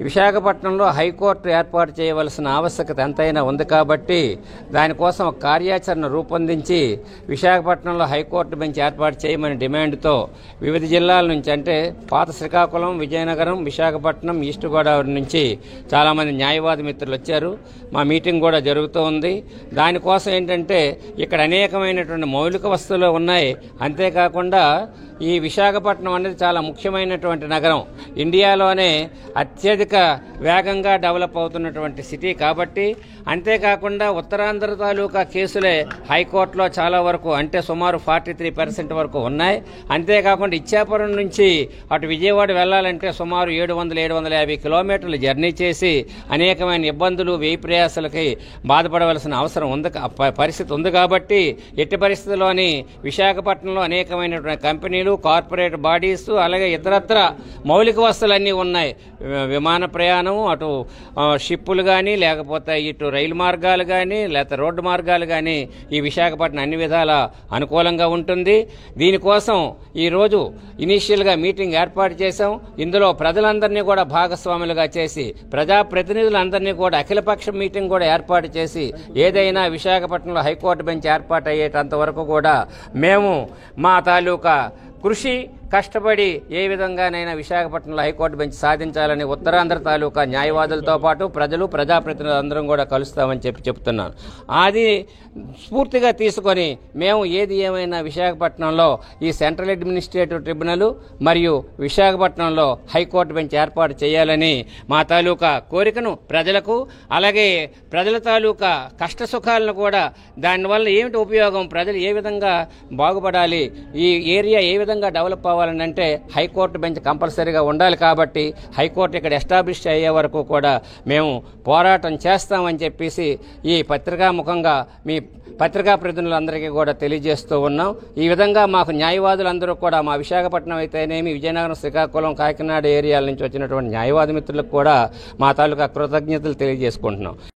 విశాఖపట్నంలో హైకోర్టు ఏర్పాటు చేయవలసిన ఆవశ్యకత ఎంతైనా ఉంది కాబట్టి దానికోసం ఒక కార్యాచరణ రూపొందించి విశాఖపట్నంలో హైకోర్టు బెంచ్ ఏర్పాటు చేయమని డిమాండ్తో వివిధ జిల్లాల నుంచి అంటే పాత శ్రీకాకుళం, విజయనగరం, విశాఖపట్నం, ఈస్ట్ గోదావరి నుంచి చాలామంది న్యాయవాది మిత్రులు వచ్చారు. మా మీటింగ్ కూడా జరుగుతూ ఉంది. దానికోసం ఏంటంటే ఇక్కడ అనేకమైనటువంటి మౌలిక వస్తువులు ఉన్నాయి. అంతేకాకుండా ఈ విశాఖపట్నం అనేది చాలా ముఖ్యమైనటువంటి నగరం. ఇండియాలోనే అత్యధిక వేగంగా డెవలప్ అవుతున్నటువంటి సిటీ కాబట్టి, అంతేకాకుండా ఉత్తరాంధ్ర తాలూకా కేసులే హైకోర్టులో చాలా వరకు అంటే సుమారు 43% వరకు ఉన్నాయి. అంతేకాకుండా ఇచ్చాపురం నుంచి అటు విజయవాడ వెళ్లాలంటే సుమారు 700-750 కిలోమీటర్లు జర్నీ చేసి అనేకమైన ఇబ్బందులు, వ్యయ ప్రయాసాలకి బాధపడవలసిన అవసరం ఉంది, పరిస్థితి ఉంది. కాబట్టి ఎట్టి పరిస్థితుల్లోని విశాఖపట్నంలో అనేకమైనటువంటి కంపెనీలు, కార్పొరేట్ బాడీస్, అలాగే ఇతరత్ర మౌలిక వస్తువులన్నీ ఉన్నాయి. విమాన ప్రయాణం, అటు షిప్పులు కానీ, లేకపోతే ఇటు రైలు మార్గాలు కానీ, లేకపోతే రోడ్డు మార్గాలు కానీ ఈ విశాఖపట్నం అన్ని విధాల అనుకూలంగా ఉంటుంది. దీనికోసం ఈరోజు ఇనీషియల్గా మీటింగ్ ఏర్పాటు చేశాం. ఇందులో ప్రజలందరినీ కూడా భాగస్వాములుగా చేసి, ప్రజాప్రతినిధులందరినీ కూడా అఖిలపక్ష మీటింగ్ కూడా ఏర్పాటు చేసి, ఏదైనా విశాఖపట్నంలో హైకోర్టు బెంచ్ ఏర్పాటు అయ్యేటంత వరకు కూడా మేము మా తాలూకా కృషి కష్టపడి ఏ విధంగానైనా విశాఖపట్నంలో హైకోర్టు బెంచ్ సాధించాలని ఉత్తరాంధ్ర తాలూకా న్యాయవాదులతో పాటు ప్రజలు, ప్రజాప్రతినిధులు అందరం కూడా కలుస్తామని చెప్తున్నాను. అది స్ఫూర్తిగా తీసుకొని మేము ఏది ఏమైనా విశాఖపట్నంలో ఈ సెంట్రల్ అడ్మినిస్ట్రేటివ్ ట్రిబ్యునల్ మరియు విశాఖపట్నంలో హైకోర్టు బెంచ్ ఏర్పాటు చేయాలని మా తాలూకా కోరికను ప్రజలకు, అలాగే ప్రజల తాలూకా కష్ట సుఖాలను కూడా, దానివల్ల ఏమిటి ఉపయోగం, ప్రజలు ఏ విధంగా బాగుపడాలి, ఈ ఏరియా ఏ విధంగా డెవలప్ అవ్వాలని అంటే హైకోర్టు బెంచ్ కంపల్సరీగా ఉండాలి. కాబట్టి హైకోర్టు ఇక్కడ ఎస్టాబ్లిష్ అయ్యే వరకు కూడా మేము పోరాటం చేస్తామని చెప్పేసి ఈ పత్రికాముఖంగా మీ పత్రికా ప్రతినిధులందరికీ కూడా తెలియజేస్తూ ఉన్నాం. ఈ విధంగా మాకు న్యాయవాదులందరూ కూడా మా విశాఖపట్నం అయితేనేమి, విజయనగరం, శ్రీకాకుళం, కాకినాడ ఏరియాల నుంచి వచ్చినటువంటి న్యాయవాది మిత్రులకు కూడా మా తాలూకా కృతజ్ఞతలు తెలియజేసుకుంటున్నాం.